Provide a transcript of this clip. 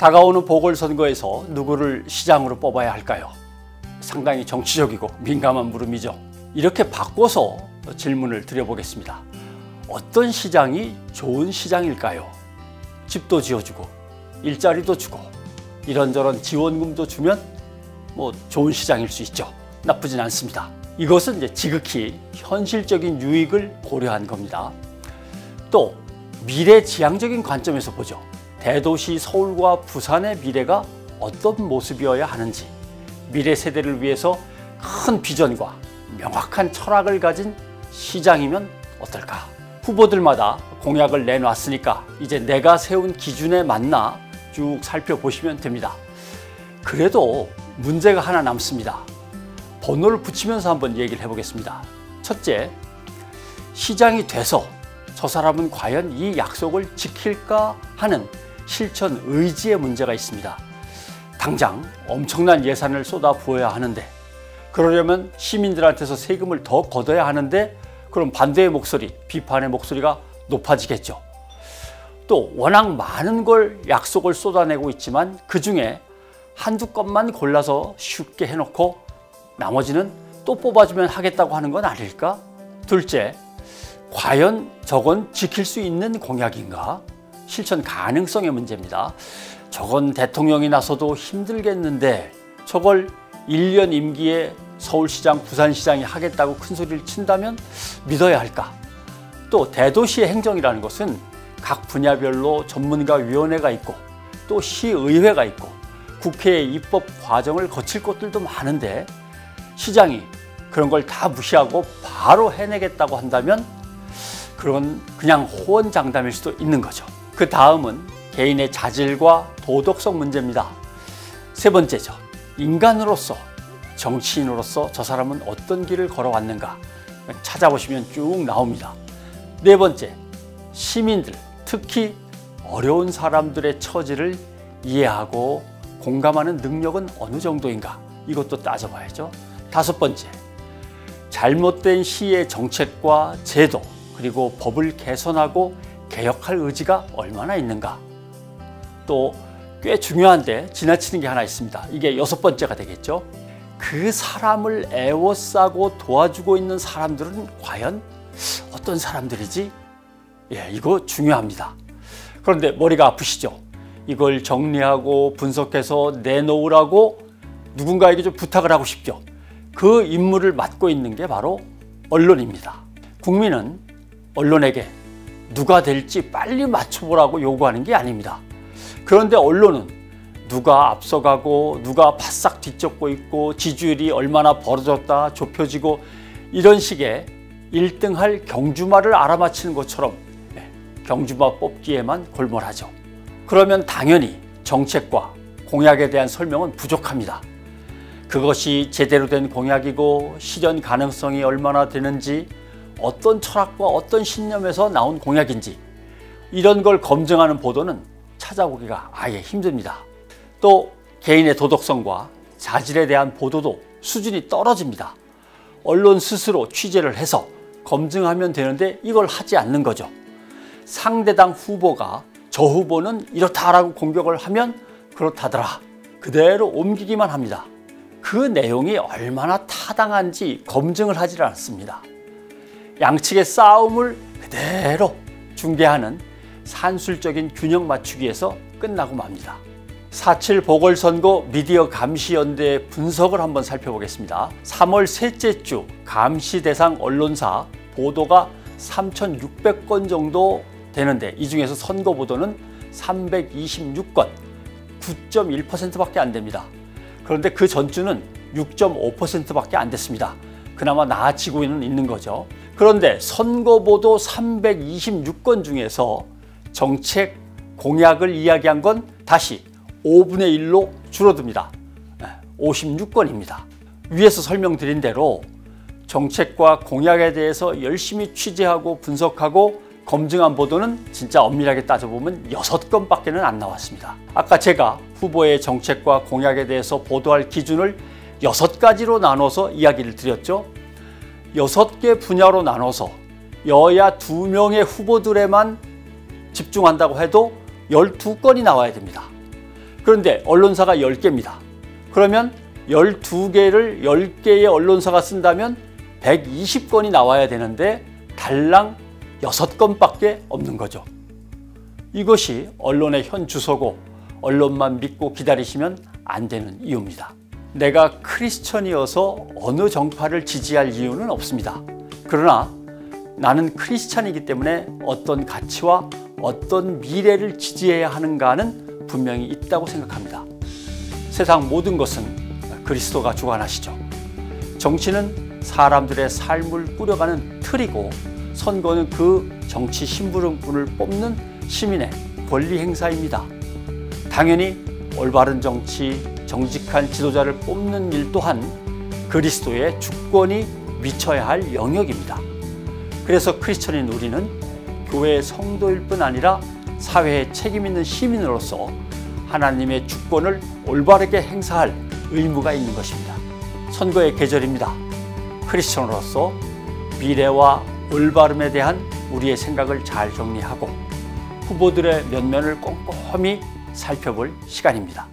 다가오는 보궐선거에서 누구를 시장으로 뽑아야 할까요? 상당히 정치적이고 민감한 물음이죠. 이렇게 바꿔서 질문을 드려보겠습니다. 어떤 시장이 좋은 시장일까요? 집도 지어주고 일자리도 주고 이런저런 지원금도 주면 좋은 시장일 수 있죠. 나쁘진 않습니다. 이것은 이제 지극히 현실적인 유익을 고려한 겁니다. 또 미래지향적인 관점에서 보죠. 대도시 서울과 부산의 미래가 어떤 모습이어야 하는지, 미래 세대를 위해서 큰 비전과 명확한 철학을 가진 시장이면 어떨까? 후보들마다 공약을 내놨으니까 이제 내가 세운 기준에 맞나 쭉 살펴보시면 됩니다. 그래도 문제가 하나 남습니다. 번호를 붙이면서 한번 얘기를 해보겠습니다. 첫째, 시장이 돼서 저 사람은 과연 이 약속을 지킬까 하는 실천 의지의 문제가 있습니다. 당장 엄청난 예산을 쏟아 부어야 하는데, 그러려면 시민들한테서 세금을 더 걷어야 하는데, 그럼 반대의 목소리, 비판의 목소리가 높아지겠죠. 또 워낙 많은 걸 약속을 쏟아내고 있지만 그 중에 한두 건만 골라서 쉽게 해놓고 나머지는 또 뽑아주면 하겠다고 하는 건 아닐까? 둘째, 과연 저건 지킬 수 있는 공약인가? 실천 가능성의 문제입니다. 저건 대통령이 나서도 힘들겠는데 저걸 1년 임기에 서울시장, 부산시장이 하겠다고 큰 소리를 친다면 믿어야 할까? 또 대도시의 행정이라는 것은 각 분야별로 전문가위원회가 있고 또 시의회가 있고 국회의 입법 과정을 거칠 것들도 많은데 시장이 그런 걸 다 무시하고 바로 해내겠다고 한다면 그건 그냥 호언장담일 수도 있는 거죠. 그 다음은 개인의 자질과 도덕성 문제입니다. 세 번째죠. 인간으로서, 정치인으로서 저 사람은 어떤 길을 걸어왔는가 찾아보시면 쭉 나옵니다. 네 번째, 시민들, 특히 어려운 사람들의 처지를 이해하고 공감하는 능력은 어느 정도인가? 이것도 따져봐야죠. 다섯 번째, 잘못된 시의 정책과 제도 그리고 법을 개선하고 개혁할 의지가 얼마나 있는가? 또 꽤 중요한데 지나치는 게 하나 있습니다. 이게 여섯 번째가 되겠죠. 그 사람을 애워싸고 도와주고 있는 사람들은 과연 어떤 사람들이지? 이거 중요합니다. 그런데 머리가 아프시죠? 이걸 정리하고 분석해서 내놓으라고 누군가에게 좀 부탁을 하고 싶죠. 그 임무를 맡고 있는 게 바로 언론입니다. 국민은 언론에게 누가 될지 빨리 맞춰보라고 요구하는 게 아닙니다. 그런데 언론은 누가 앞서가고 누가 바싹 뒤쫓고 있고 지지율이 얼마나 벌어졌다 좁혀지고 이런 식의 1등할 경주마를 알아맞히는 것처럼 경주마 뽑기에만 골몰하죠. 그러면 당연히 정책과 공약에 대한 설명은 부족합니다. 그것이 제대로 된 공약이고 실현 가능성이 얼마나 되는지, 어떤 철학과 어떤 신념에서 나온 공약인지 이런 걸 검증하는 보도는 찾아보기가 아예 힘듭니다. 또 개인의 도덕성과 자질에 대한 보도도 수준이 떨어집니다. 언론 스스로 취재를 해서 검증하면 되는데 이걸 하지 않는 거죠. 상대당 후보가 저 후보는 이렇다라고 공격을 하면 그렇다더라 그대로 옮기기만 합니다. 그 내용이 얼마나 타당한지 검증을 하지 않습니다. 양측의 싸움을 그대로 중계하는 산술적인 균형 맞추기에서 끝나고 맙니다. 4.7 보궐선거 미디어 감시연대의 분석을 한번 살펴보겠습니다. 3월 셋째 주 감시 대상 언론사 보도가 3,600건 정도 되는데 이 중에서 선거 보도는 326건, 9.1%밖에 안 됩니다. 그런데 그 전주는 6.5%밖에 안 됐습니다. 그나마 나아지고는 있는 거죠. 그런데 선거보도 326건 중에서 정책 공약을 이야기한 건 다시 5분의 1로 줄어듭니다. 56건입니다. 위에서 설명드린 대로 정책과 공약에 대해서 열심히 취재하고 분석하고 검증한 보도는 진짜 엄밀하게 따져보면 6건밖에는 안 나왔습니다. 아까 제가 후보의 정책과 공약에 대해서 보도할 기준을 6가지로 나눠서 이야기를 드렸죠. 6개 분야로 나눠서 여야 2명의 후보들에만 집중한다고 해도 12건이 나와야 됩니다. 그런데 언론사가 10개입니다. 그러면 12개를 10개의 언론사가 쓴다면 120건이 나와야 되는데 달랑 6건밖에 없는 거죠. 이것이 언론의 현 주소고 언론만 믿고 기다리시면 안 되는 이유입니다. 내가 크리스천이어서 어느 정파를 지지할 이유는 없습니다. 그러나 나는 크리스찬이기 때문에 어떤 가치와 어떤 미래를 지지해야 하는가는 분명히 있다고 생각합니다. 세상 모든 것은 그리스도가 주관하시죠. 정치는 사람들의 삶을 꾸려가는 틀이고 선거는 그 정치 심부름꾼을 뽑는 시민의 권리 행사입니다. 당연히 올바른 정치, 정직한 지도자를 뽑는 일 또한 그리스도의 주권이 미쳐야 할 영역입니다. 그래서 크리스천인 우리는 교회의 성도일 뿐 아니라 사회에 책임 있는 시민으로서 하나님의 주권을 올바르게 행사할 의무가 있는 것입니다. 선거의 계절입니다. 크리스천으로서 미래와 올바름에 대한 우리의 생각을 잘 정리하고 후보들의 면면을 꼼꼼히 살펴볼 시간입니다.